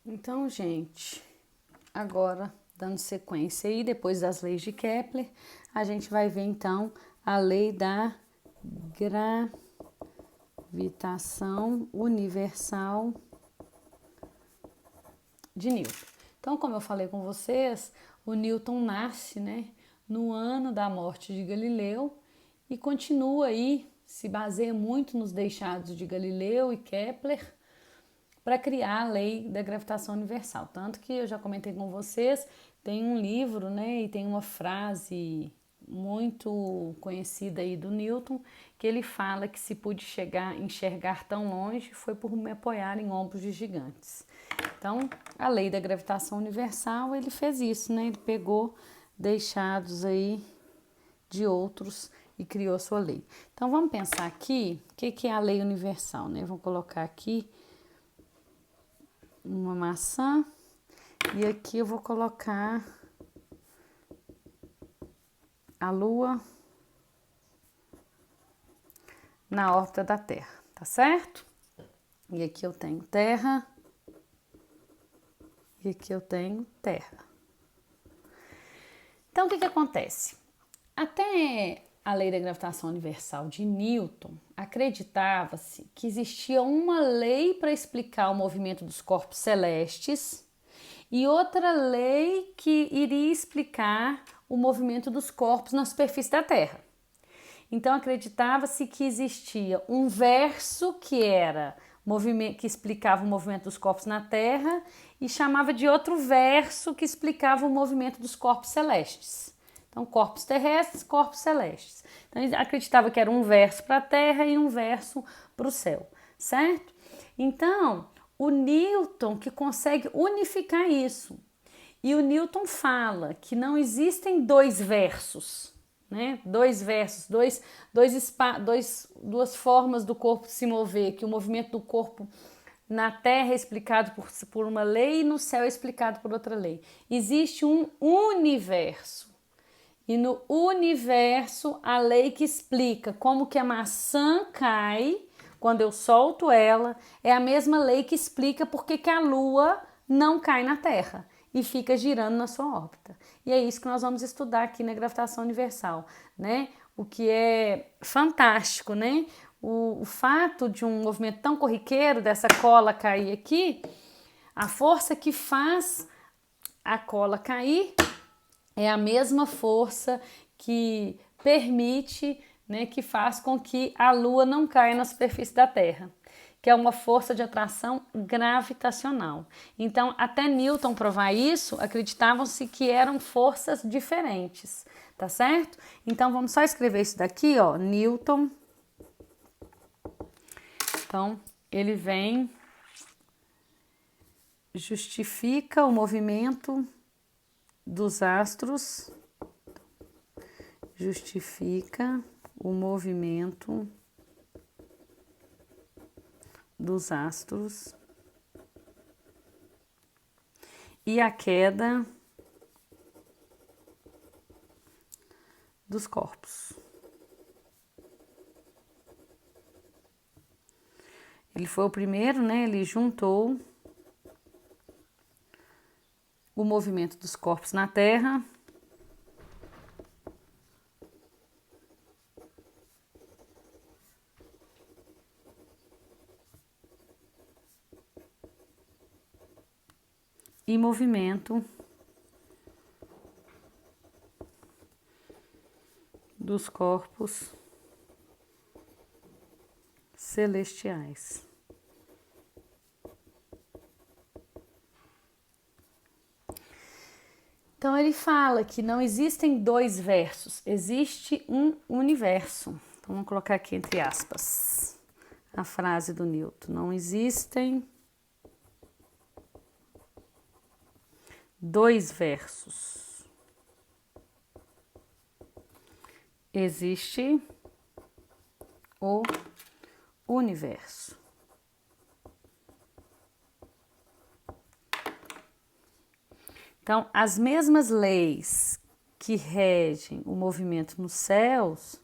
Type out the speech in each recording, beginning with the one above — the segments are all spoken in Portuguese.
Então, gente, agora dando sequência aí, depois das leis de Kepler, a gente vai ver então a lei da gravitação universal de Newton. Então, como eu falei com vocês, o Newton nasce, né, no ano da morte de Galileu e continua aí, se baseia muito nos deixados de Galileu e Kepler para criar a lei da gravitação universal. Tanto que eu já comentei com vocês, tem um livro, né, e tem uma frase muito conhecida aí do Newton, que ele fala que se pude enxergar tão longe foi por me apoiar em ombros de gigantes. Então, a lei da gravitação universal, ele fez isso, né? Ele pegou deixados aí de outros e criou sua lei. Então, vamos pensar aqui, o que é a lei universal, né? Vou colocar aqui uma maçã e aqui eu vou colocar a Lua na órbita da Terra, tá certo? E aqui eu tenho Terra e aqui eu tenho Terra. Então, o que acontece? Até a lei da gravitação universal de Newton, acreditava-se que existia uma lei para explicar o movimento dos corpos celestes e outra lei que iria explicar o movimento dos corpos na superfície da Terra. Então acreditava-se que existia um verso que era que explicava o movimento dos corpos na Terra e chamava de outro verso que explicava o movimento dos corpos celestes. Então, corpos terrestres, corpos celestes. Então, eles acreditavam que era um verso para a Terra e um verso para o céu, certo? Então, o Newton que consegue unificar isso. E o Newton fala que não existem dois versos, né? Dois versos, duas formas do corpo se mover, que o movimento do corpo na Terra é explicado por uma lei e no céu é explicado por outra lei. Existe um universo. E no universo, a lei que explica como que a maçã cai quando eu solto ela é a mesma lei que explica por que a Lua não cai na Terra e fica girando na sua órbita. E é isso que nós vamos estudar aqui na gravitação universal, né? O que é fantástico, né? O fato de um movimento tão corriqueiro dessa cola cair aqui, a força que faz a cola cair é a mesma força que permite, né, que faz com que a Lua não caia na superfície da Terra, que é uma força de atração gravitacional. Então, até Newton provar isso, acreditavam-se que eram forças diferentes, tá certo? Então, vamos só escrever isso daqui, ó, Newton. Então, ele vem, justifica o movimento dos astros, justifica o movimento dos astros e a queda dos corpos. Ele foi o primeiro, né? Ele juntou o movimento dos corpos na Terra e movimento dos corpos celestiais. Então ele fala que não existem dois versos, existe um universo. Então vamos colocar aqui entre aspas a frase do Newton: não existem dois versos, existe o universo. Então, as mesmas leis que regem o movimento nos céus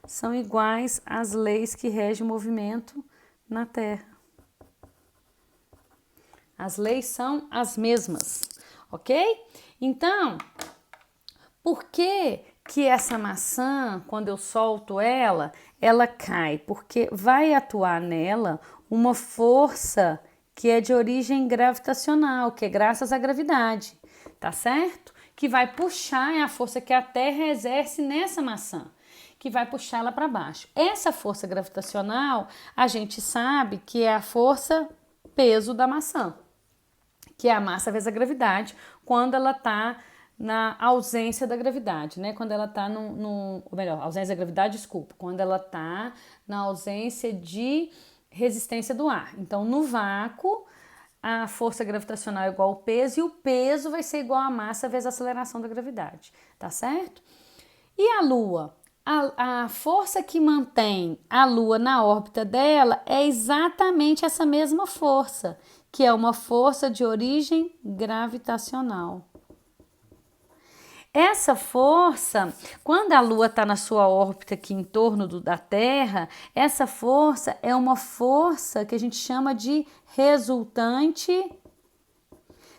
são iguais às leis que regem o movimento na Terra. As leis são as mesmas, ok? Então, por que que essa maçã, quando eu solto ela, ela cai? Porque vai atuar nela uma força que é de origem gravitacional, que é graças à gravidade, tá certo? Que vai puxar, é a força que a Terra exerce nessa maçã, que vai puxá-la para baixo. Essa força gravitacional, a gente sabe que é a força peso da maçã, que é a massa vezes a gravidade, quando ela está na ausência da gravidade, né? Quando ela está ou melhor, ausência da gravidade, desculpa, quando ela está na ausência de resistência do ar. Então, no vácuo, a força gravitacional é igual ao peso e o peso vai ser igual à massa vezes a aceleração da gravidade, tá certo? E a Lua? A força que mantém a Lua na órbita dela é exatamente essa mesma força, que é uma força de origem gravitacional. Essa força, quando a Lua está na sua órbita aqui em torno da Terra, essa força é uma força que a gente chama de resultante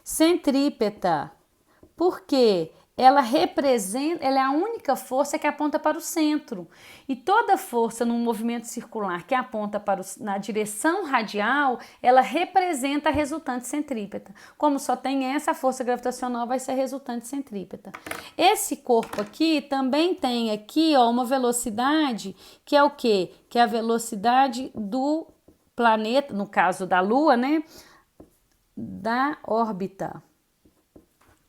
centrípeta. Por quê? Ela é a única força que aponta para o centro. E toda força num movimento circular que aponta na direção radial, ela representa a resultante centrípeta. Como só tem essa, a força gravitacional vai ser a resultante centrípeta. Esse corpo aqui também tem aqui, ó, uma velocidade que é o quê? Que é a velocidade do planeta, no caso da Lua, né? Da órbita.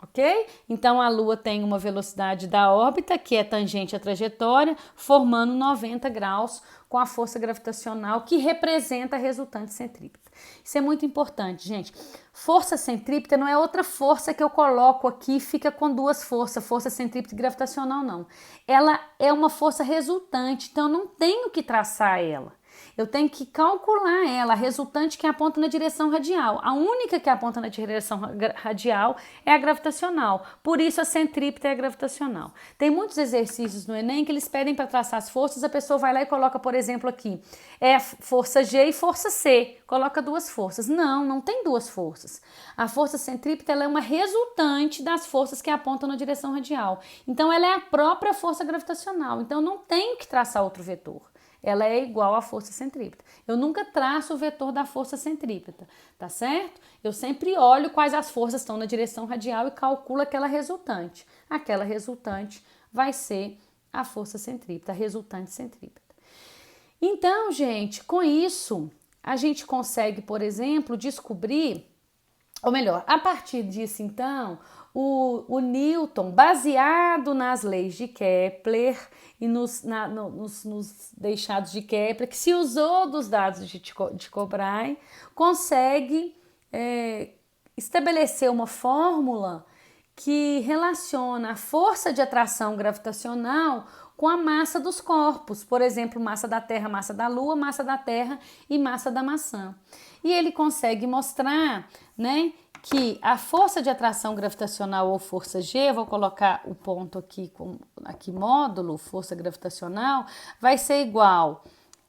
Ok? Então, a Lua tem uma velocidade da órbita, que é tangente à trajetória, formando 90 graus com a força gravitacional, que representa a resultante centrípeta. Isso é muito importante, gente. Força centrípeta não é outra força que eu coloco aqui e fica com duas forças, força centrípeta e gravitacional, não. Ela é uma força resultante, então eu não tenho que traçar ela. Eu tenho que calcular ela, a resultante que aponta na direção radial. A única que aponta na direção radial é a gravitacional. Por isso a centrípeta é a gravitacional. Tem muitos exercícios no Enem que eles pedem para traçar as forças, a pessoa vai lá e coloca, por exemplo, aqui, força G e força C. Coloca duas forças. Não, não tem duas forças. A força centrípeta ela é uma resultante das forças que apontam na direção radial. Então ela é a própria força gravitacional. Então eu não tenho que traçar outro vetor. Ela é igual à força centrípeta. Eu nunca traço o vetor da força centrípeta, tá certo? Eu sempre olho quais as forças estão na direção radial e calculo aquela resultante. Aquela resultante vai ser a força centrípeta, a resultante centrípeta. Então, gente, com isso, a gente consegue, por exemplo, descobrir, ou melhor, a partir disso, então, o Newton, baseado nas leis de Kepler e nos deixados de Kepler, que se usou dos dados de Tycho Brahe, consegue estabelecer uma fórmula que relaciona a força de atração gravitacional com a massa dos corpos, por exemplo, massa da Terra, massa da Lua, massa da Terra e massa da maçã. E ele consegue mostrar, né, que a força de atração gravitacional ou força G, vou colocar o ponto aqui, módulo, força gravitacional, vai ser igual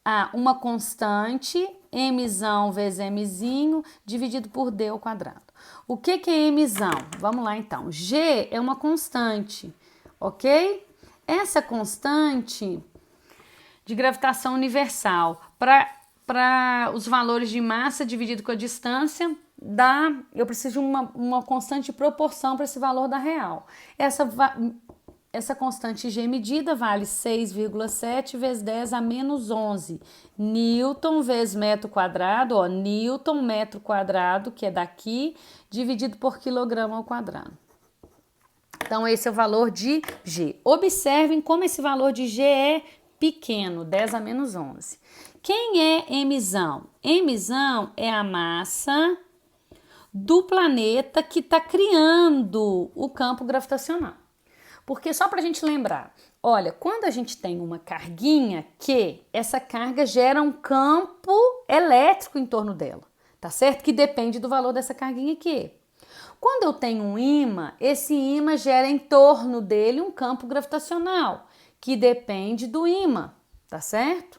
a uma constante, mzão vezes mzinho, dividido por d ao quadrado. O que é mzão? Vamos lá então. G é uma constante, ok? Essa constante de gravitação universal, para os valores de massa dividido com a distância, eu preciso de uma constante de proporção para esse valor da real. Essa constante G medida vale 6,7 vezes 10 a menos 11 Newton vezes metro quadrado, ó, Newton metro quadrado, que é daqui, dividido por quilograma ao quadrado. Então, esse é o valor de G. Observem como esse valor de G é pequeno, 10 a menos 11. Quem é mzão? Mzão é a massa do planeta que está criando o campo gravitacional. Porque só para a gente lembrar, olha, quando a gente tem uma carguinha essa carga gera um campo elétrico em torno dela, tá certo? Que depende do valor dessa carguinha aqui. Quando eu tenho um ímã, esse ímã gera em torno dele um campo gravitacional, que depende do ímã, tá certo?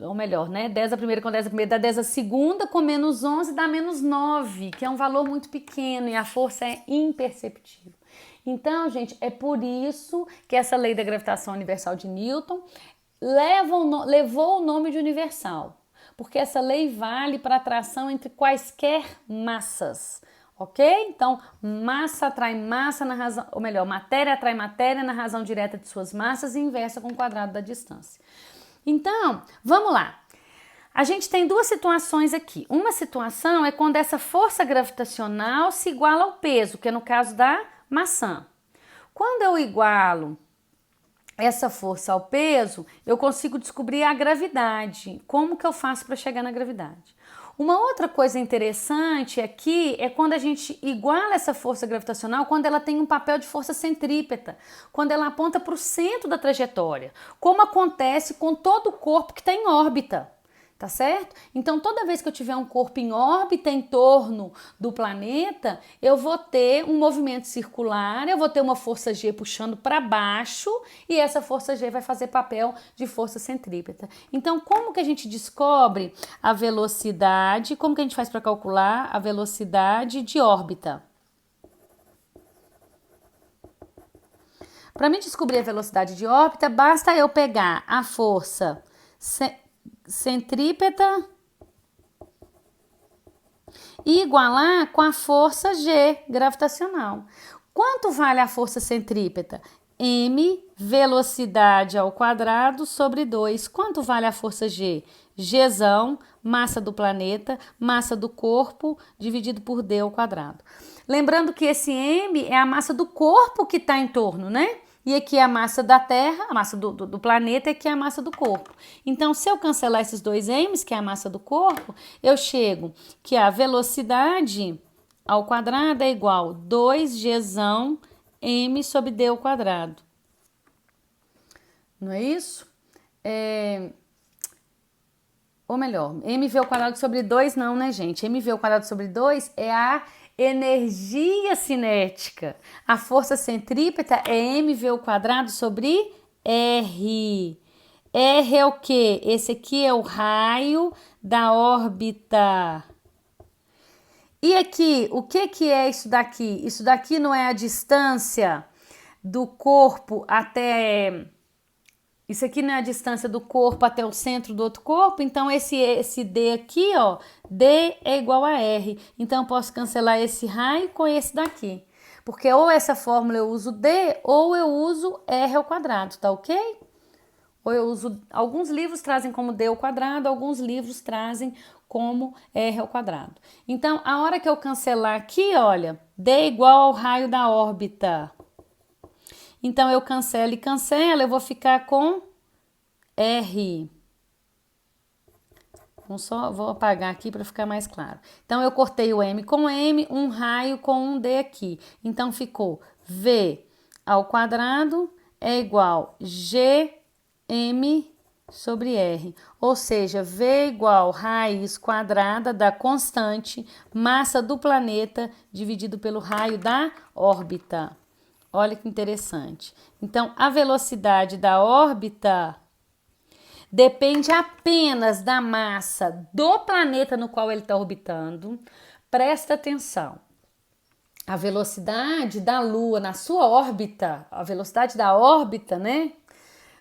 ou melhor, né? 10 a primeira com 10 a primeira dá 10 a segunda, com menos 11 dá menos 9, que é um valor muito pequeno e a força é imperceptível. Então, gente, é por isso que essa lei da gravitação universal de Newton levou o nome de universal, porque essa lei vale para atração entre quaisquer massas, ok? Então, massa atrai massa na razão, ou melhor, matéria atrai matéria na razão direta de suas massas e inversa com o quadrado da distância. Então, vamos lá. A gente tem duas situações aqui. Uma situação é quando essa força gravitacional se iguala ao peso, que é no caso da maçã. Quando eu igualo essa força ao peso, eu consigo descobrir a gravidade. Como que eu faço para chegar na gravidade? Uma outra coisa interessante aqui é quando a gente iguala essa força gravitacional, quando ela tem um papel de força centrípeta, quando ela aponta para o centro da trajetória, como acontece com todo o corpo que está em órbita. Tá certo? Então, toda vez que eu tiver um corpo em órbita em torno do planeta, eu vou ter um movimento circular, eu vou ter uma força G puxando para baixo e essa força G vai fazer papel de força centrípeta. Então, como que a gente descobre a velocidade? Como que a gente faz para calcular a velocidade de órbita? Para mim descobrir a velocidade de órbita, basta eu pegar a força centrípeta e igualar com a força G gravitacional. Quanto vale a força centrípeta? M velocidade ao quadrado sobre 2. Quanto vale a força G? Gzão, massa do planeta, massa do corpo, dividido por D ao quadrado. Lembrando que esse M é a massa do corpo que está em torno, né? E aqui é a massa da Terra, a massa do planeta, e aqui é a massa do corpo. Então, se eu cancelar esses dois m's, que é a massa do corpo, eu chego que a velocidade ao quadrado é igual a 2gzão m sobre d ao quadrado. Não é isso? Ou melhor, mv ao quadrado sobre 2 não, né, gente? Mv ao quadrado sobre 2 é a energia cinética. A força centrípeta é mv ao quadrado sobre r. R é o quê? Esse aqui é o raio da órbita. E aqui, o que é isso daqui? Isso daqui não é a distância do corpo até... Isso aqui não é a distância do corpo até o centro do outro corpo, então esse D aqui, ó, D é igual a R. Então eu posso cancelar esse raio com esse daqui. Porque ou essa fórmula eu uso D ou eu uso R ao quadrado, tá ok? Ou eu uso, alguns livros trazem como D ao quadrado, alguns livros trazem como R ao quadrado. Então, a hora que eu cancelar aqui, olha, D é igual ao raio da órbita. Então, eu cancelo e cancelo, eu vou ficar com R. Vou apagar aqui para ficar mais claro. Então, eu cortei o M com M, um raio com um D aqui. Então, ficou V ao quadrado é igual GM sobre R. Ou seja, V é igual raiz quadrada da constante massa do planeta dividido pelo raio da órbita. Olha que interessante. Então, a velocidade da órbita depende apenas da massa do planeta no qual ele está orbitando. Presta atenção. A velocidade da Lua na sua órbita, a velocidade da órbita, né?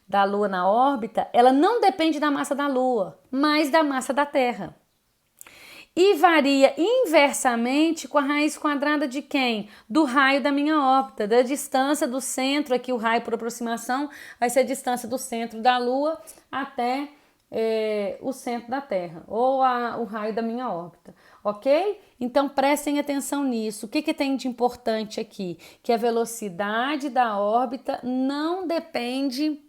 Da Lua na órbita, ela não depende da massa da Lua, mas da massa da Terra. E varia inversamente com a raiz quadrada de quem? Do raio da minha órbita, da distância do centro, aqui o raio por aproximação, vai ser a distância do centro da Lua até o centro da Terra, ou o raio da minha órbita, ok? Então prestem atenção nisso. O que tem de importante aqui? Que a velocidade da órbita não depende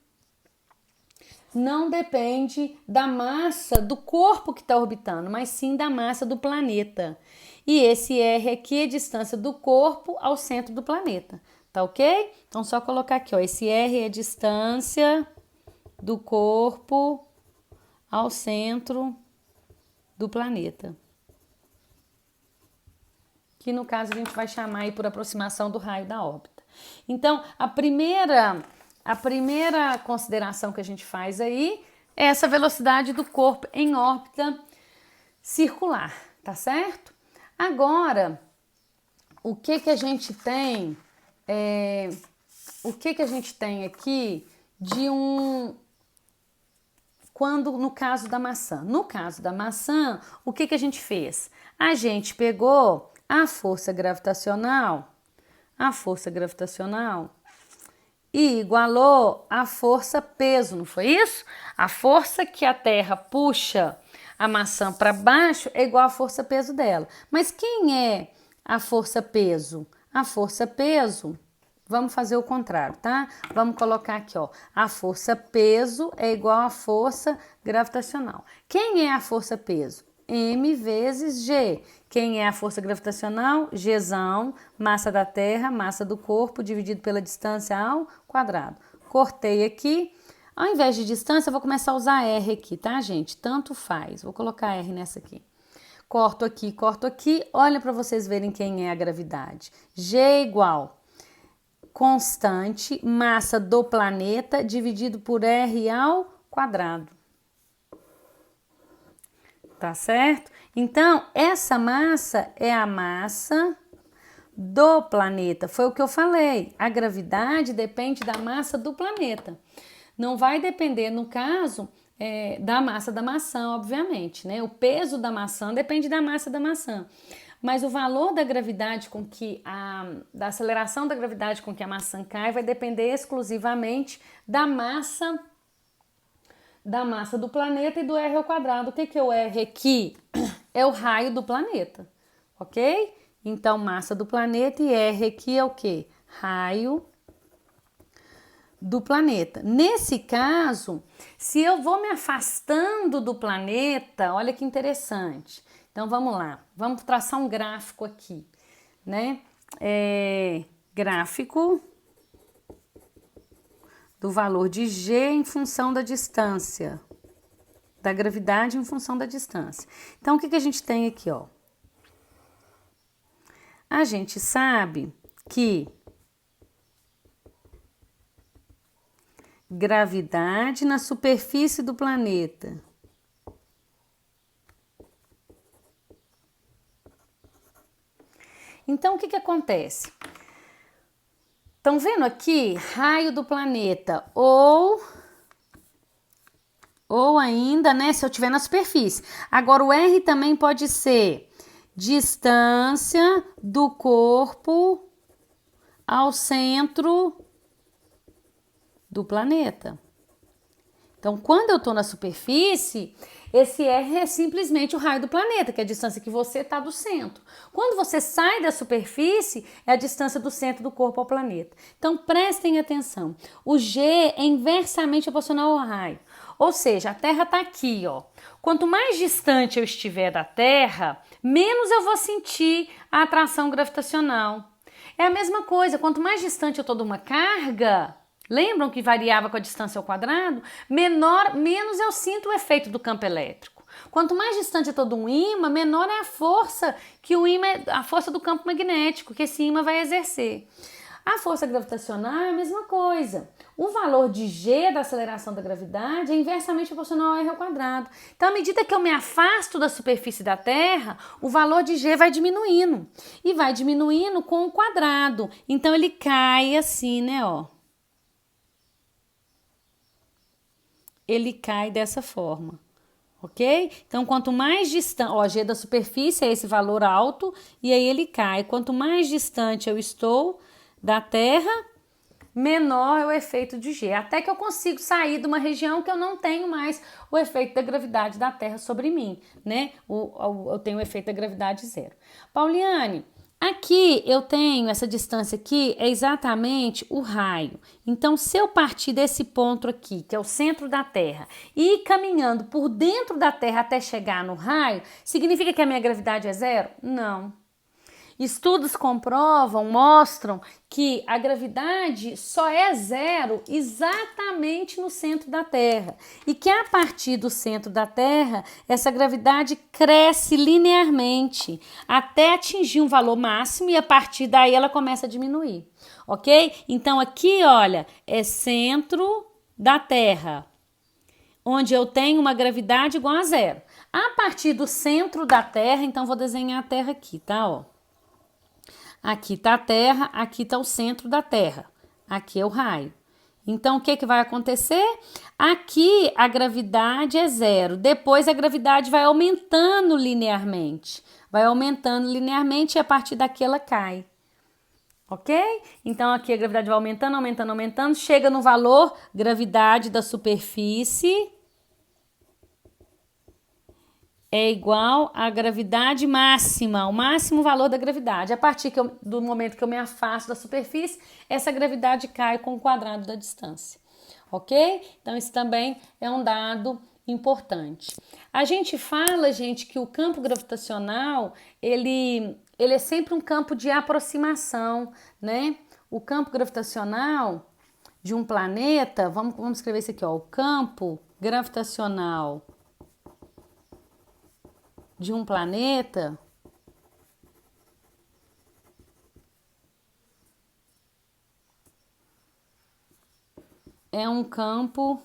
da massa do corpo que está orbitando, mas sim da massa do planeta. E esse R aqui é a distância do corpo ao centro do planeta, tá ok? Então, só colocar aqui, ó, esse R é a distância do corpo ao centro do planeta. Que no caso a gente vai chamar aí por aproximação do raio da órbita. Então, a primeira consideração que a gente faz aí essa velocidade do corpo em órbita circular, tá certo? Agora, o que que a gente tem? O que que a gente tem aqui de quando no caso da maçã? No caso da maçã, o que que a gente fez? A gente pegou a força gravitacional e igualou a força peso, não foi isso? A força que a Terra puxa a maçã para baixo é igual à força peso dela. Mas quem é a força peso? A força peso, vamos fazer o contrário, tá? Vamos colocar aqui, ó. A força peso é igual à força gravitacional. Quem é a força peso? M vezes G. Quem é a força gravitacional? Gzão, massa da Terra, massa do corpo, dividido pela distância ao quadrado. Cortei aqui. Ao invés de distância, eu vou começar a usar R aqui, tá, gente? Tanto faz. Vou colocar R nessa aqui. Corto aqui, corto aqui. Olha para vocês verem quem é a gravidade. G igual constante, massa do planeta, dividido por R ao quadrado. Tá certo? Então, essa massa é a massa do planeta. Foi o que eu falei. A gravidade depende da massa do planeta. Não vai depender, no caso, da massa da maçã, obviamente, né? O peso da maçã depende da massa da maçã. Mas o valor da gravidade da aceleração da gravidade com que a maçã cai vai depender exclusivamente da massa do planeta e do R ao quadrado. O que é o R aqui? É o raio do planeta, ok? Então, massa do planeta e R aqui é o quê? Raio do planeta. Nesse caso, se eu vou me afastando do planeta, olha que interessante. Então, vamos lá. Vamos traçar um gráfico aqui, né? Gráfico do valor de G em função da distância, da gravidade em função da distância. Então, o que a gente tem aqui, ó? A gente sabe que gravidade na superfície do planeta então, o que acontece? Estão vendo aqui? Raio do planeta ou ainda, né, se eu tiver na superfície. Agora, o R também pode ser distância do corpo ao centro do planeta. Então, quando eu estou na superfície, esse R é simplesmente o raio do planeta, que é a distância que você está do centro. Quando você sai da superfície, é a distância do centro do corpo ao planeta. Então, prestem atenção. O G é inversamente proporcional ao raio. Ou seja, a Terra está aqui, ó. Quanto mais distante eu estiver da Terra, menos eu vou sentir a atração gravitacional. É a mesma coisa, quanto mais distante eu estou de uma carga, lembram que variava com a distância ao quadrado? Menos eu sinto o efeito do campo elétrico. Quanto mais distante eu estou de um ímã, menor é a força a força do campo magnético que esse ímã vai exercer. A força gravitacional é a mesma coisa. O valor de G da aceleração da gravidade é inversamente proporcional ao R ao quadrado. Então, à medida que eu me afasto da superfície da Terra, o valor de G vai diminuindo. E vai diminuindo com o quadrado. Então, ele cai assim, né, ó. Ele cai dessa forma, ok? Então, quanto mais distante, ó, G da superfície é esse valor alto e aí ele cai. Quanto mais distante eu estou da Terra, menor é o efeito de G. Até que eu consigo sair de uma região que eu não tenho mais o efeito da gravidade da Terra sobre mim, né? Eu tenho o efeito da gravidade zero. Pauliane, aqui eu tenho essa distância aqui, é exatamente o raio. Então, se eu partir desse ponto aqui, que é o centro da Terra, e ir caminhando por dentro da Terra até chegar no raio, significa que a minha gravidade é zero? Não. Estudos mostram que a gravidade só é zero exatamente no centro da Terra e que a partir do centro da Terra, essa gravidade cresce linearmente até atingir um valor máximo e a partir daí ela começa a diminuir, ok? Então aqui, olha, é centro da Terra. onde eu tenho uma gravidade igual a zero. A partir do centro da Terra, então vou desenhar a Terra aqui, tá? Ó. Aqui tá a Terra, aqui tá o centro da Terra. Aqui é o raio. Então, o que que vai acontecer? Aqui a gravidade é zero. Depois a gravidade vai aumentando linearmente. Vai aumentando linearmente e a partir daqui ela cai. Ok? Então, aqui a gravidade vai aumentando, aumentando, aumentando. Chega no valor gravidade da superfície é igual à gravidade máxima, o máximo valor da gravidade. A partir do momento que eu me afasto da superfície, essa gravidade cai com o quadrado da distância, ok? Então, isso também é um dado importante. A gente fala, gente, que o campo gravitacional, ele é sempre um campo de aproximação, né? O campo gravitacional de um planeta, vamos escrever isso aqui, ó, o campo gravitacional de um planeta é um campo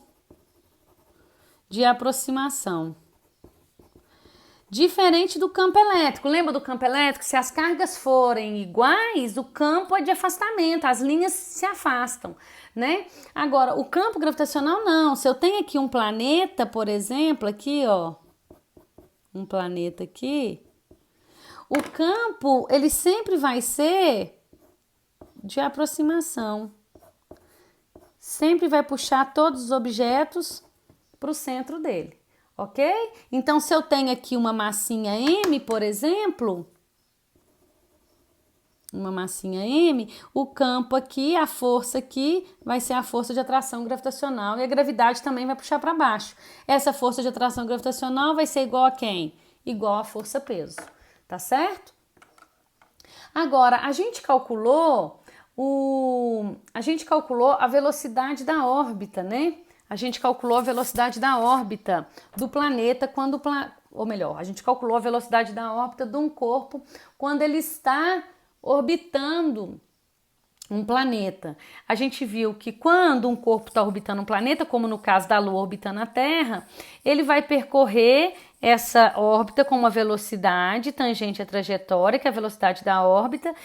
de aproximação. Diferente do campo elétrico. Lembra do campo elétrico? Se as cargas forem iguais, o campo é de afastamento, as linhas se afastam, né? Agora, o campo gravitacional não. Se eu tenho aqui um planeta, por exemplo, aqui, ó, um planeta aqui, o campo, ele sempre vai ser de aproximação. Sempre vai puxar todos os objetos para o centro dele, ok? Então, se eu tenho aqui uma massinha M, por exemplo, uma massinha M, o campo aqui, a força aqui, vai ser a força de atração gravitacional e a gravidade também vai puxar para baixo. Essa força de atração gravitacional vai ser igual a quem? Igual a força-peso, tá certo? Agora, a gente calculou a velocidade da órbita, né? A gente calculou a velocidade da órbita do planeta ou melhor, a gente calculou a velocidade da órbita de um corpo quando ele está orbitando um planeta. A gente viu que quando um corpo está orbitando um planeta, como no caso da Lua orbitando a Terra, ele vai percorrer essa órbita com uma velocidade tangente à trajetória, que é a velocidade da órbita,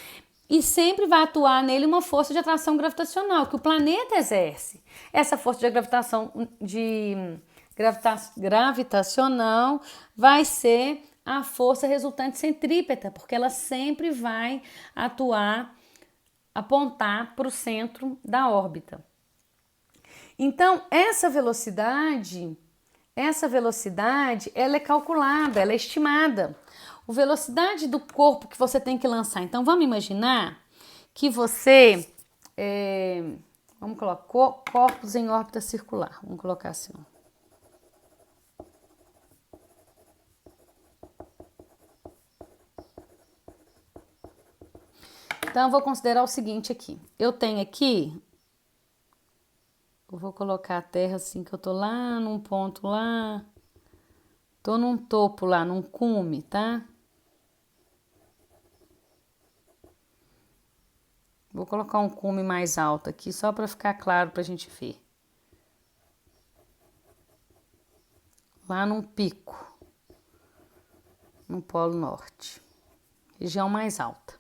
e sempre vai atuar nele uma força de atração gravitacional que o planeta exerce. Essa força gravitacional vai ser a força resultante centrípeta, porque ela sempre vai apontar para o centro da órbita. Então, essa velocidade, ela é calculada, ela é estimada. A velocidade do corpo que você tem que lançar. Então, vamos imaginar que você, vamos colocar corpos em órbita circular. Vamos colocar assim, ó. Então, eu vou considerar o seguinte aqui. Eu tenho aqui, eu vou colocar a Terra assim, que eu tô lá num ponto lá, tô num topo lá, num cume, tá? Vou colocar um cume mais alto aqui, só para ficar claro para a gente ver. Lá num pico, no Polo Norte, região mais alta.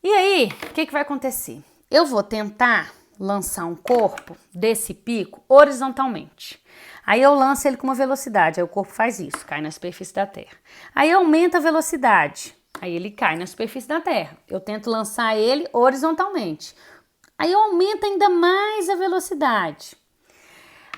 E aí, o que vai acontecer? Eu vou tentar lançar um corpo desse pico horizontalmente. Aí eu lanço ele com uma velocidade, aí o corpo faz isso, cai na superfície da Terra. Aí aumenta a velocidade. Aí ele cai na superfície da Terra. Eu tento lançar ele horizontalmente. Aí eu aumento ainda mais a velocidade.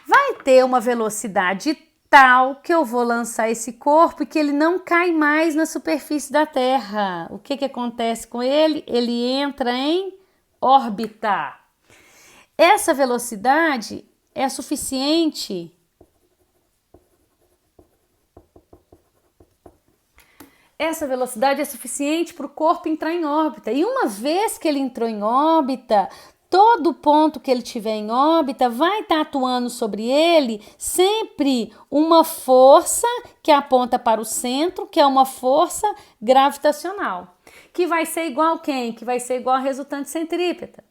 Vai ter uma velocidade tal que eu vou lançar esse corpo e que ele não cai mais na superfície da Terra. O que acontece com ele? Ele entra em órbita. Essa velocidade é suficiente para o corpo entrar em órbita. E uma vez que ele entrou em órbita, todo ponto que ele tiver em órbita vai estar atuando sobre ele sempre uma força que aponta para o centro, que é uma força gravitacional, que vai ser igual a quem? Que vai ser igual a resultante centrípeta.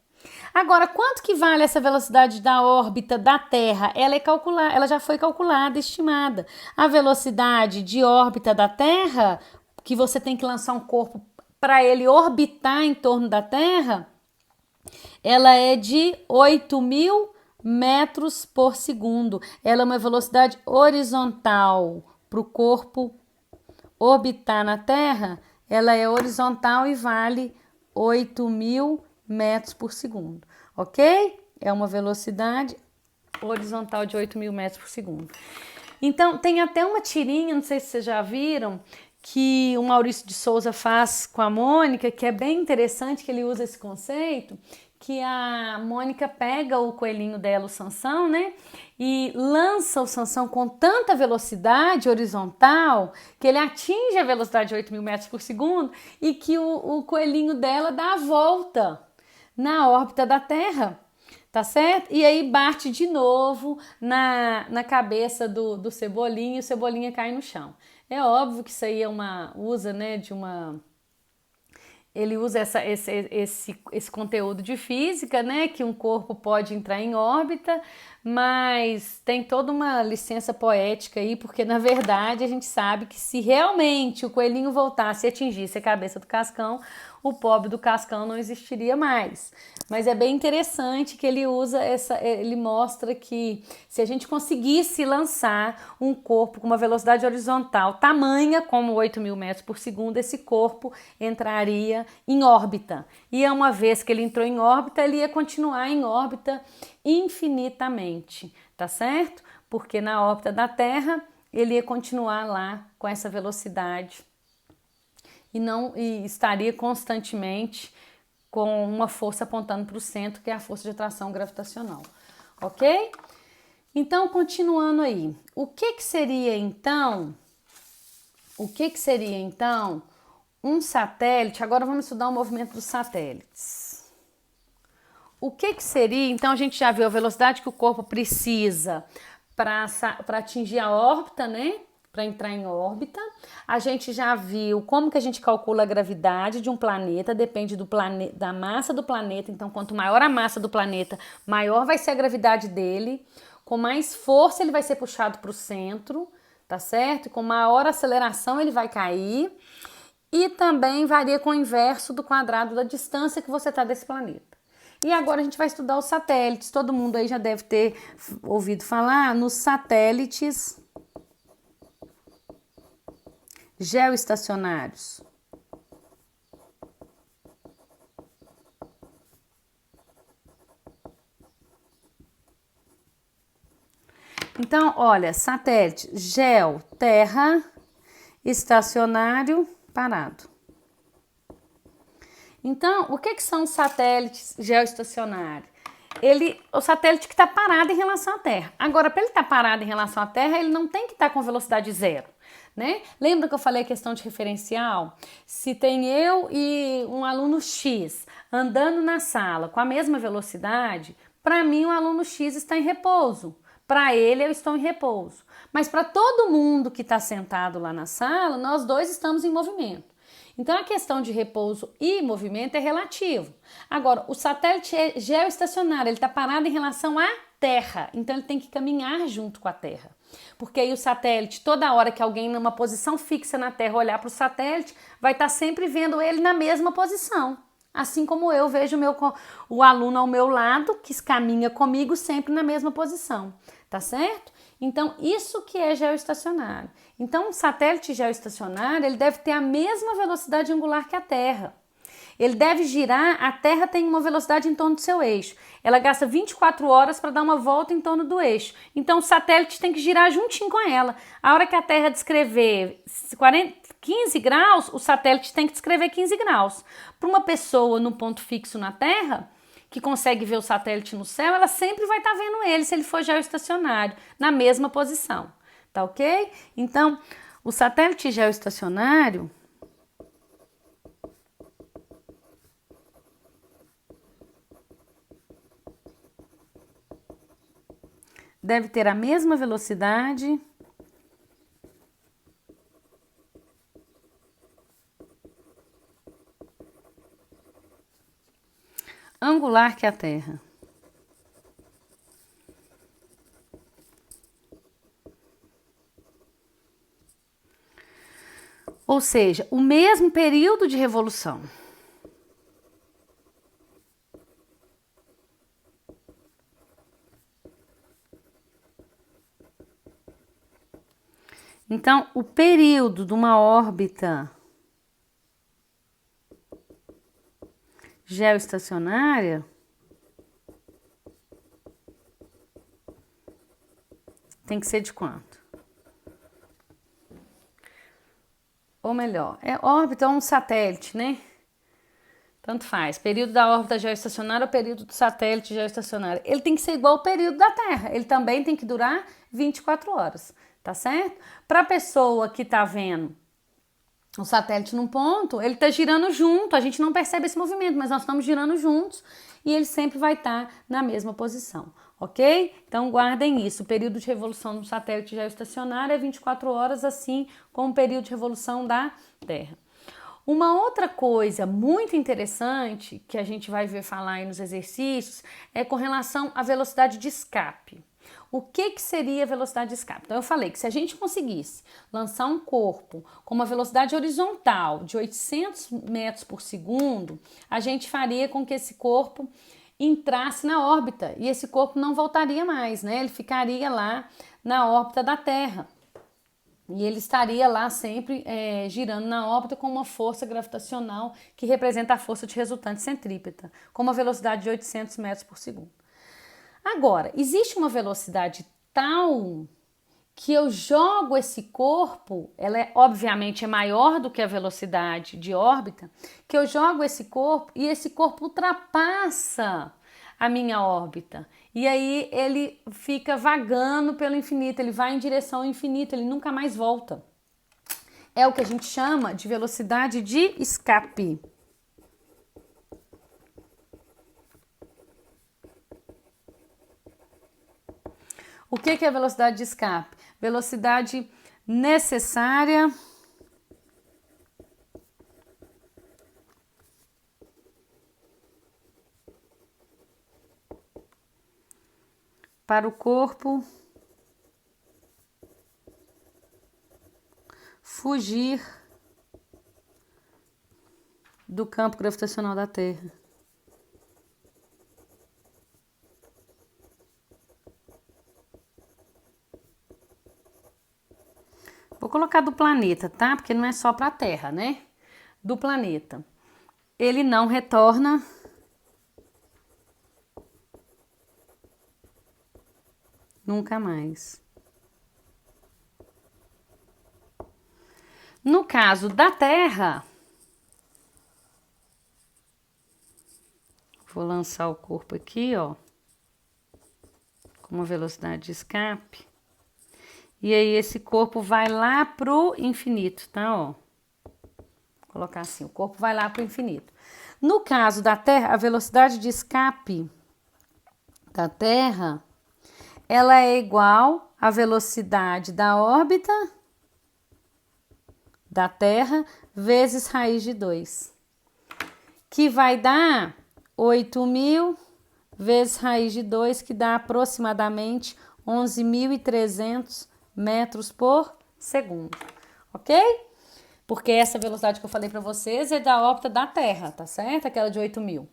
Agora, quanto que vale essa velocidade da órbita da Terra? Ela já foi calculada, estimada. A velocidade de órbita da Terra, que você tem que lançar um corpo para ele orbitar em torno da Terra, ela é de 8.000 metros por segundo. Ela é uma velocidade horizontal para o corpo orbitar na Terra. Ela é horizontal e vale 8.000 metros por segundo, ok? É uma velocidade horizontal de 8.000 metros por segundo. Então, tem até uma tirinha, não sei se vocês já viram, que o Maurício de Souza faz com a Mônica, que é bem interessante, que ele usa esse conceito, que a Mônica pega o coelhinho dela, o Sansão, né? E lança o Sansão com tanta velocidade horizontal que ele atinge a velocidade de 8.000 metros por segundo e que o coelhinho dela dá a volta na órbita da Terra, tá certo? E aí bate de novo na cabeça do Cebolinha e o Cebolinha cai no chão. É óbvio que isso aí é ele usa esse conteúdo de física, né? Que um corpo pode entrar em órbita, mas tem toda uma licença poética aí, porque na verdade a gente sabe que se realmente o coelhinho voltasse e atingisse a cabeça do Cascão, o pobre do Cascão não existiria mais. Mas é bem interessante que ele usa ele mostra que se a gente conseguisse lançar um corpo com uma velocidade horizontal tamanha como 8.000 metros por segundo, esse corpo entraria em órbita. E uma vez que ele entrou em órbita, ele ia continuar em órbita infinitamente, tá certo? Porque na órbita da Terra ele ia continuar lá com essa velocidade e estaria constantemente com uma força apontando para o centro, que é a força de atração gravitacional, ok? Então, continuando aí, o que seria então um satélite? Agora vamos estudar o movimento dos satélites. O que seria, então a gente já viu a velocidade que o corpo precisa para atingir a órbita, né? Para entrar em órbita. A gente já viu como que a gente calcula a gravidade de um planeta, depende da massa do planeta. Então, quanto maior a massa do planeta, maior vai ser a gravidade dele. Com mais força ele vai ser puxado para o centro, tá certo? E com maior aceleração ele vai cair. E também varia com o inverso do quadrado da distância que você está desse planeta. E agora a gente vai estudar os satélites. Todo mundo aí já deve ter ouvido falar nos satélites geoestacionários. Então, olha, satélite, geo, terra, estacionário, parado. Então, o que são os satélites geoestacionários? O satélite que está parado em relação à Terra. Agora, para ele estar parado em relação à Terra, ele não tem que estar com velocidade zero, né? Lembra que eu falei a questão de referencial? Se tem eu e um aluno X andando na sala com a mesma velocidade, para mim o aluno X está em repouso. Para ele, eu estou em repouso. Mas para todo mundo que está sentado lá na sala, nós dois estamos em movimento. Então, a questão de repouso e movimento é relativo. Agora, o satélite é geoestacionário, ele está parado em relação à Terra. Então, ele tem que caminhar junto com a Terra. Porque aí o satélite, toda hora que alguém numa posição fixa na Terra olhar para o satélite, vai estar sempre vendo ele na mesma posição. Assim como eu vejo o aluno ao meu lado, que caminha comigo sempre na mesma posição. Tá certo? Então, isso que é geoestacionário. Então, um satélite geoestacionário, ele deve ter a mesma velocidade angular que a Terra. Ele deve girar, a Terra tem uma velocidade em torno do seu eixo. Ela gasta 24 horas para dar uma volta em torno do eixo. Então, o satélite tem que girar juntinho com ela. A hora que a Terra descrever 15 graus, o satélite tem que descrever 15 graus. Para uma pessoa num ponto fixo na Terra, que consegue ver o satélite no céu, ela sempre vai estar vendo ele se ele for geoestacionário, na mesma posição, tá ok? Então, o satélite geoestacionário deve ter a mesma velocidade angular que a Terra. Ou seja, o mesmo período de revolução. Então, o período de uma órbita geoestacionária tem que ser de quanto? Ou melhor, órbita é um satélite, né? Tanto faz. Período da órbita geoestacionária ou período do satélite geoestacionário. Ele tem que ser igual ao período da Terra. Ele também tem que durar 24 horas, tá certo? Para a pessoa que tá vendo o satélite num ponto, ele tá girando junto. A gente não percebe esse movimento, mas nós estamos girando juntos e ele sempre vai estar na mesma posição, ok? Então guardem isso. O período de revolução do satélite geoestacionário é 24 horas, assim como o período de revolução da Terra. Uma outra coisa muito interessante que a gente vai ver falar aí nos exercícios é com relação à velocidade de escape. O que seria a velocidade de escape? Então eu falei que se a gente conseguisse lançar um corpo com uma velocidade horizontal de 800 metros por segundo, a gente faria com que esse corpo entrasse na órbita e esse corpo não voltaria mais, né? Ele ficaria lá na órbita da Terra. E ele estaria lá sempre girando na órbita com uma força gravitacional que representa a força de resultante centrípeta, com uma velocidade de 800 metros por segundo. Agora, existe uma velocidade tal que eu jogo esse corpo, ela obviamente é maior do que a velocidade de órbita, que eu jogo esse corpo e esse corpo ultrapassa a minha órbita. E aí ele fica vagando pelo infinito, ele vai em direção ao infinito, ele nunca mais volta. É o que a gente chama de velocidade de escape. O que é a velocidade de escape? Velocidade necessária para o corpo fugir do campo gravitacional da Terra. Vou colocar do planeta, tá? Porque não é só para a Terra, né? Do planeta. Ele não retorna nunca mais. No caso da Terra, vou lançar o corpo aqui, ó, com uma velocidade de escape. E aí esse corpo vai lá pro infinito, tá? Ó. Vou colocar assim, o corpo vai lá pro infinito. No caso da Terra, a velocidade de escape da Terra, ela é igual à velocidade da órbita da Terra vezes raiz de 2, que vai dar 8.000 vezes raiz de 2, que dá aproximadamente 11.300 metros por segundo, ok? Porque essa velocidade que eu falei para vocês é da órbita da Terra, tá certo? Aquela de 8.000.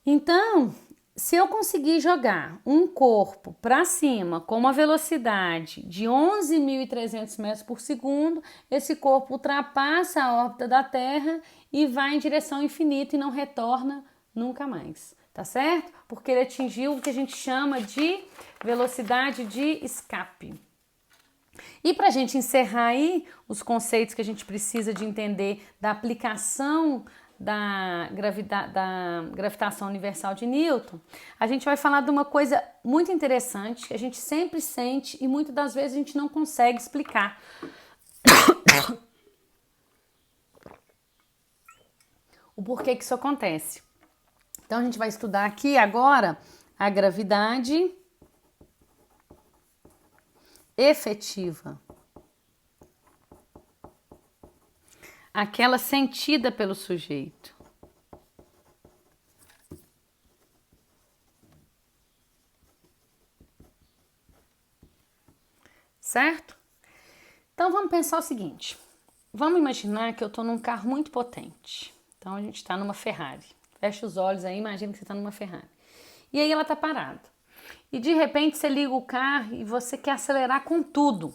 Então, se eu conseguir jogar um corpo para cima com uma velocidade de 11.300 metros por segundo, esse corpo ultrapassa a órbita da Terra e vai em direção ao infinito e não retorna nunca mais, tá certo? Porque ele atingiu o que a gente chama de velocidade de escape. E para a gente encerrar aí os conceitos que a gente precisa de entender da aplicação da gravitação universal de Newton, a gente vai falar de uma coisa muito interessante que a gente sempre sente e muitas das vezes a gente não consegue explicar. O porquê que isso acontece. Então a gente vai estudar aqui agora a gravidade efetiva. Aquela sentida pelo sujeito. certo? Então vamos pensar o seguinte, vamos imaginar que eu estou num carro muito potente, então a gente está numa Ferrari, fecha os olhos aí, imagina que você está numa Ferrari, e aí ela está parada, e de repente você liga o carro e você quer acelerar com tudo.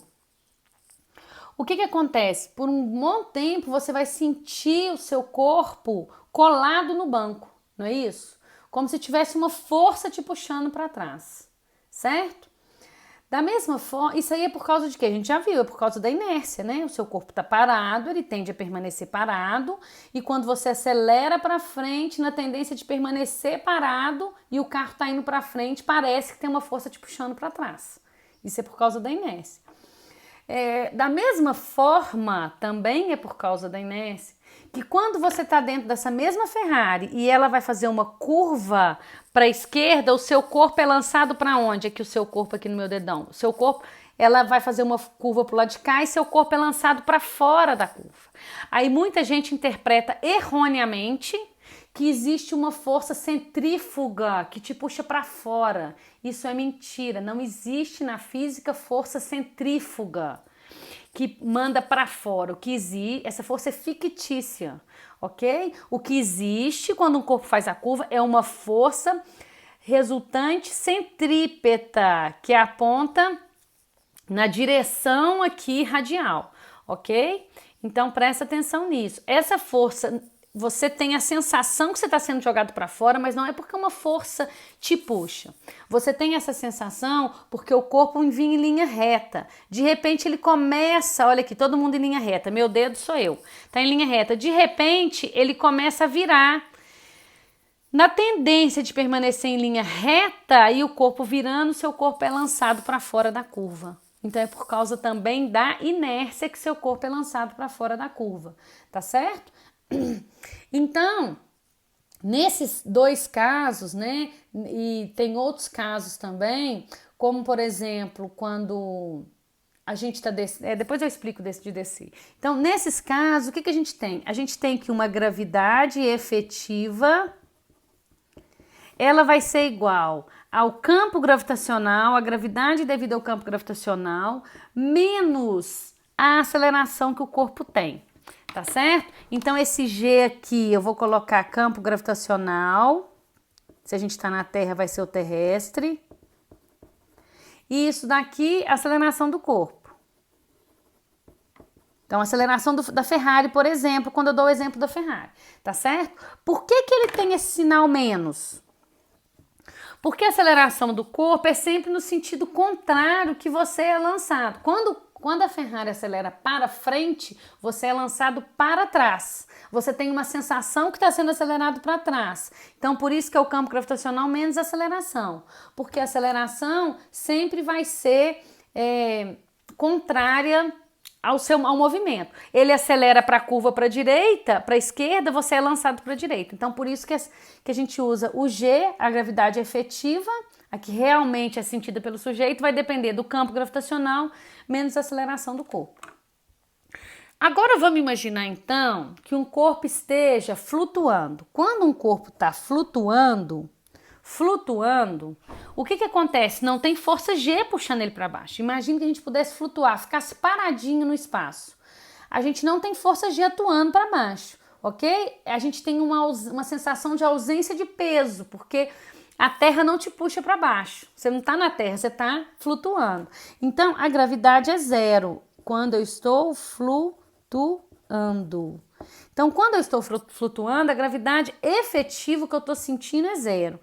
O que acontece? Por um bom tempo você vai sentir o seu corpo colado no banco, não é isso? Como se tivesse uma força te puxando para trás, certo? Da mesma forma, isso aí é por causa de quê? A gente já viu, é por causa da inércia, né? O seu corpo está parado, ele tende a permanecer parado, e quando você acelera para frente, na tendência de permanecer parado e o carro está indo para frente, parece que tem uma força te puxando para trás. Isso é por causa da inércia. Da mesma forma, também é por causa da inércia, que quando você está dentro dessa mesma Ferrari e ela vai fazer uma curva para a esquerda, o seu corpo é lançado para onde? Aqui o seu corpo, aqui no meu dedão. O seu corpo, ela vai fazer uma curva para o lado de cá e seu corpo é lançado para fora da curva. Aí muita gente interpreta erroneamente que existe uma força centrífuga que te puxa para fora. Isso é mentira, não existe na física força centrífuga que manda para fora. O que existe, essa força é fictícia, ok? O que existe quando um corpo faz a curva é uma força resultante centrípeta que aponta na direção aqui radial, ok? Então presta atenção nisso. Essa força, você tem a sensação que você está sendo jogado para fora, mas não é porque uma força te puxa. Você tem essa sensação porque o corpo vinha em linha reta. De repente ele começa, olha aqui, todo mundo em linha reta. Meu dedo sou eu. Tá em linha reta. De repente ele começa a virar. Na tendência de permanecer em linha reta e o corpo virando, seu corpo é lançado para fora da curva. Então é por causa também da inércia que seu corpo é lançado para fora da curva, tá certo? Então, nesses dois casos, né, e tem outros casos também, como por exemplo, quando a gente está descendo, depois eu explico desse de descer. Então, nesses casos, o que a gente tem? A gente tem que uma gravidade efetiva, ela vai ser igual ao campo gravitacional, a gravidade devida ao campo gravitacional, menos a aceleração que o corpo tem. Tá certo? Então, esse G aqui, eu vou colocar campo gravitacional. Se a gente está na Terra, vai ser o terrestre. E isso daqui, aceleração do corpo. Então, aceleração da Ferrari, por exemplo, quando eu dou o exemplo da Ferrari. Tá certo? Por que ele tem esse sinal menos? Porque a aceleração do corpo é sempre no sentido contrário que você é lançado. Quando a Ferrari acelera para frente, você é lançado para trás. Você tem uma sensação que está sendo acelerado para trás. Então, por isso que é o campo gravitacional menos aceleração. Porque a aceleração sempre vai ser contrária ao movimento. Ele acelera para a curva para a direita, para a esquerda, você é lançado para a direita. Então, por isso que a gente usa o G, a gravidade efetiva, a que realmente é sentida pelo sujeito, vai depender do campo gravitacional menos a aceleração do corpo. Agora vamos imaginar então que um corpo esteja flutuando. Quando um corpo está flutuando, o que acontece? Não tem força G puxando ele para baixo. Imagina que a gente pudesse flutuar, ficasse paradinho no espaço. A gente não tem força G atuando para baixo, ok? A gente tem uma sensação de ausência de peso, porque a Terra não te puxa para baixo. Você não está na Terra, você está flutuando. Então, a gravidade é zero quando eu estou flutuando. Então, quando eu estou flutuando, a gravidade efetiva que eu estou sentindo é zero.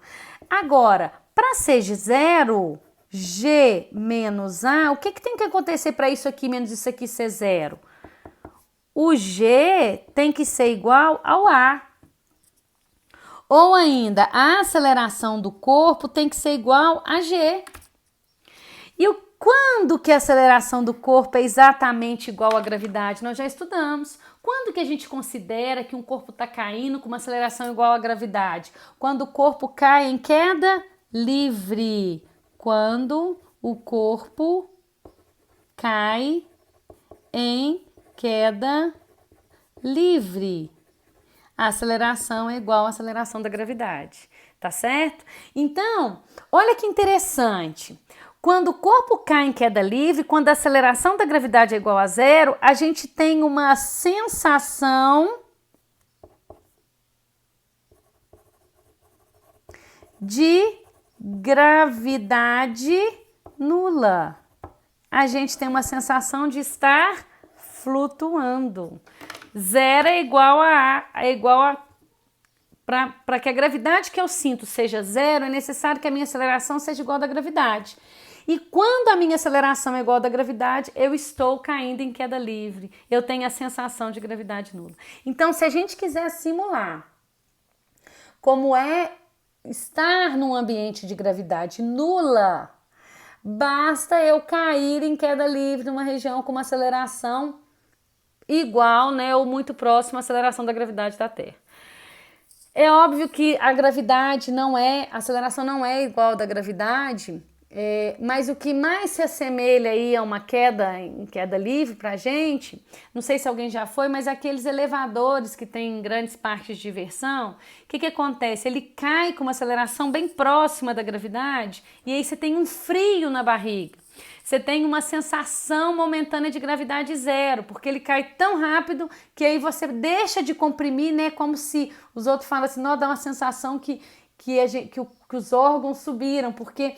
Agora, para ser zero, G menos A, o que tem que acontecer para isso aqui menos isso aqui ser zero? O G tem que ser igual ao A. Ou ainda, a aceleração do corpo tem que ser igual a G. E quando que a aceleração do corpo é exatamente igual à gravidade? Nós já estudamos. Quando que a gente considera que um corpo está caindo com uma aceleração igual à gravidade? Quando o corpo cai em queda livre. Quando o corpo cai em queda livre. A aceleração é igual à aceleração da gravidade, tá certo? Então, olha que interessante. Quando o corpo cai em queda livre, quando a aceleração da gravidade é igual a zero, a gente tem uma sensação de gravidade nula. A gente tem uma sensação de estar flutuando. Zero é igual a para que a gravidade que eu sinto seja zero, é necessário que a minha aceleração seja igual à da gravidade. E quando a minha aceleração é igual à da gravidade, eu estou caindo em queda livre. Eu tenho a sensação de gravidade nula. Então, se a gente quiser simular como é estar num ambiente de gravidade nula, basta eu cair em queda livre numa região com uma aceleração igual, né, ou muito próxima à aceleração da gravidade da Terra. É óbvio que a aceleração não é igual à da gravidade, mas o que mais se assemelha aí a uma queda em queda livre pra gente, não sei se alguém já foi, mas aqueles elevadores que tem grandes parques de diversão, o que acontece? Ele cai com uma aceleração bem próxima da gravidade e aí você tem um frio na barriga. Você tem uma sensação momentânea de gravidade zero, porque ele cai tão rápido que aí você deixa de comprimir, né? Como se os outros falam assim, não, dá uma sensação que os órgãos subiram, porque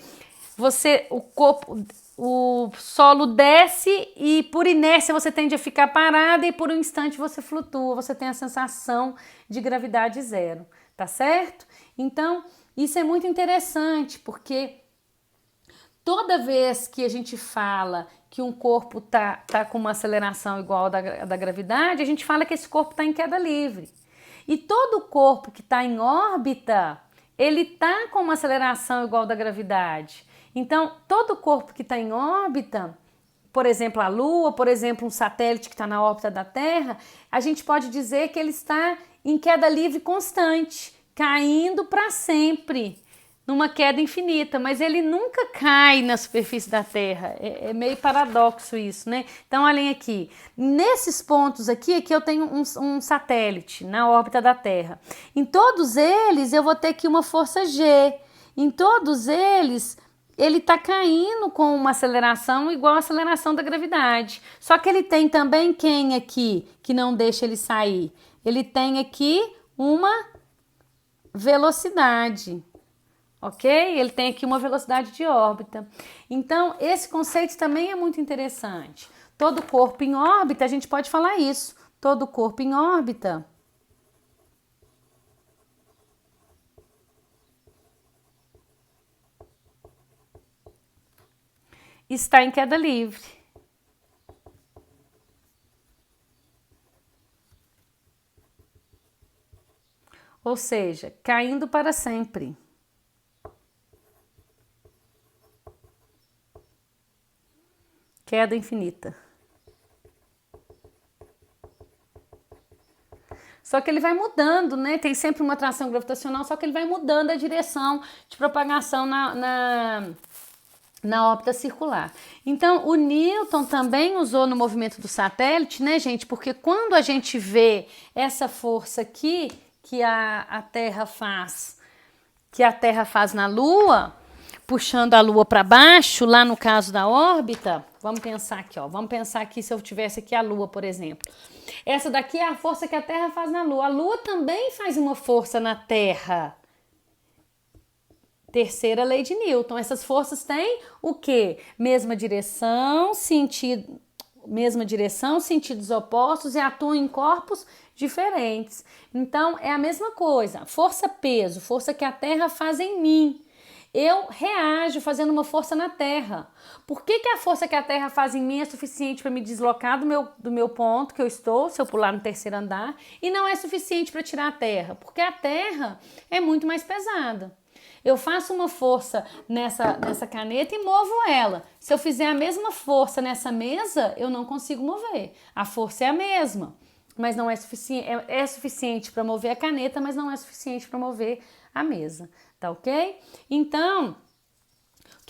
o solo desce e por inércia você tende a ficar parada e por um instante você flutua, você tem a sensação de gravidade zero, tá certo? Então, isso é muito interessante, porque toda vez que a gente fala que um corpo tá com uma aceleração igual à da gravidade, a gente fala que esse corpo está em queda livre. E todo corpo que está em órbita, ele está com uma aceleração igual à da gravidade. Então, todo corpo que está em órbita, por exemplo, a Lua, por exemplo, um satélite que está na órbita da Terra, a gente pode dizer que ele está em queda livre constante, caindo para sempre, numa queda infinita, mas ele nunca cai na superfície da Terra. É meio paradoxo isso, né? Então, olhem aqui. Nesses pontos aqui eu tenho um satélite na órbita da Terra. Em todos eles, eu vou ter aqui uma força G. Em todos eles, ele está caindo com uma aceleração igual à aceleração da gravidade. Só que ele tem também quem aqui que não deixa ele sair? Ele tem aqui uma velocidade. Ok? Ele tem aqui uma velocidade de órbita. Então, esse conceito também é muito interessante. Todo corpo em órbita, a gente pode falar isso. Todo corpo em órbita está em queda livre. Ou seja, caindo para sempre. Queda infinita. Só que ele vai mudando, né? Tem sempre uma atração gravitacional, só que ele vai mudando a direção de propagação na órbita circular. Então, o Newton também usou no movimento do satélite, né, gente? Porque quando a gente vê essa força aqui que a Terra faz na Lua, puxando a Lua para baixo, lá no caso da órbita, vamos pensar aqui, ó. Vamos pensar aqui se eu tivesse aqui a Lua, por exemplo. Essa daqui é a força que a Terra faz na Lua. A Lua também faz uma força na Terra. Terceira lei de Newton. Essas forças têm o quê? Mesma direção, sentidos opostos e atuam em corpos diferentes. Então, é a mesma coisa. Força-peso, força que a Terra faz em mim. Eu reajo fazendo uma força na Terra. Por que a força que a Terra faz em mim é suficiente para me deslocar do meu ponto que eu estou, se eu pular no terceiro andar, e não é suficiente para tirar a Terra? Porque a Terra é muito mais pesada. Eu faço uma força nessa caneta e movo ela. Se eu fizer a mesma força nessa mesa, eu não consigo mover. A força é a mesma, mas não é suficiente. É suficiente para mover a caneta, mas não é suficiente para mover a mesa. Tá ok? Então,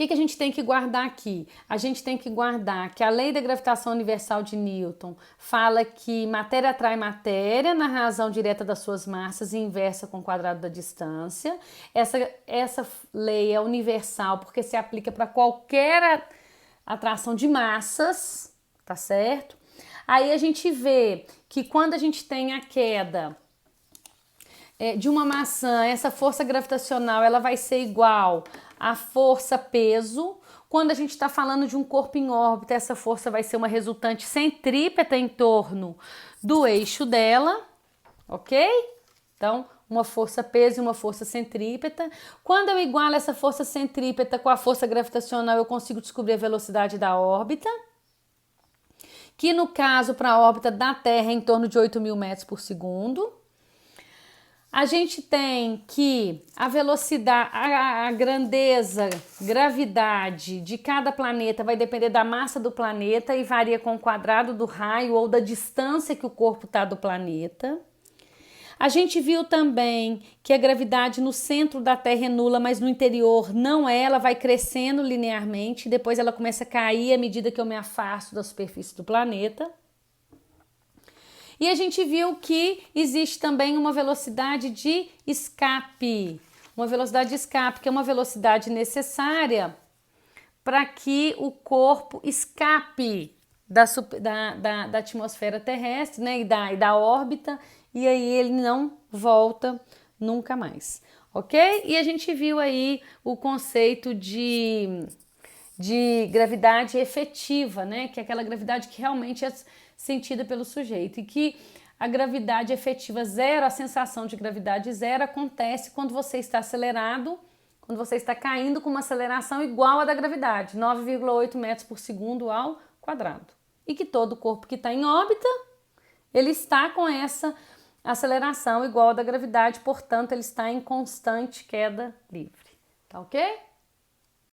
que a gente tem que guardar aqui? A gente tem que guardar que a lei da gravitação universal de Newton fala que matéria atrai matéria na razão direta das suas massas e inversa com o quadrado da distância. Essa lei é universal porque se aplica para qualquer atração de massas, tá certo? Aí a gente vê que quando a gente tem a queda de uma maçã, essa força gravitacional ela vai ser igual à força peso. Quando a gente está falando de um corpo em órbita, essa força vai ser uma resultante centrípeta em torno do eixo dela, ok? Então, uma força peso e uma força centrípeta. Quando eu igualo essa força centrípeta com a força gravitacional, eu consigo descobrir a velocidade da órbita, que no caso para a órbita da Terra é em torno de 8.000 metros por segundo. A gente tem que a velocidade, a grandeza, gravidade de cada planeta vai depender da massa do planeta e varia com o quadrado do raio ou da distância que o corpo está do planeta. A gente viu também que a gravidade no centro da Terra é nula, mas no interior não é, ela vai crescendo linearmente, depois ela começa a cair à medida que eu me afasto da superfície do planeta. E a gente viu que existe também uma velocidade de escape. Uma velocidade de escape, que é uma velocidade necessária para que o corpo escape da atmosfera terrestre, né, e da órbita, e aí ele não volta nunca mais, ok? E a gente viu aí o conceito de gravidade efetiva, né, que é aquela gravidade que realmente é sentida pelo sujeito, e que a gravidade efetiva zero, a sensação de gravidade zero acontece quando você está acelerado, quando você está caindo com uma aceleração igual à da gravidade, 9,8 metros por segundo ao quadrado. E que todo corpo que está em órbita, ele está com essa aceleração igual à da gravidade, portanto, ele está em constante queda livre. Tá ok?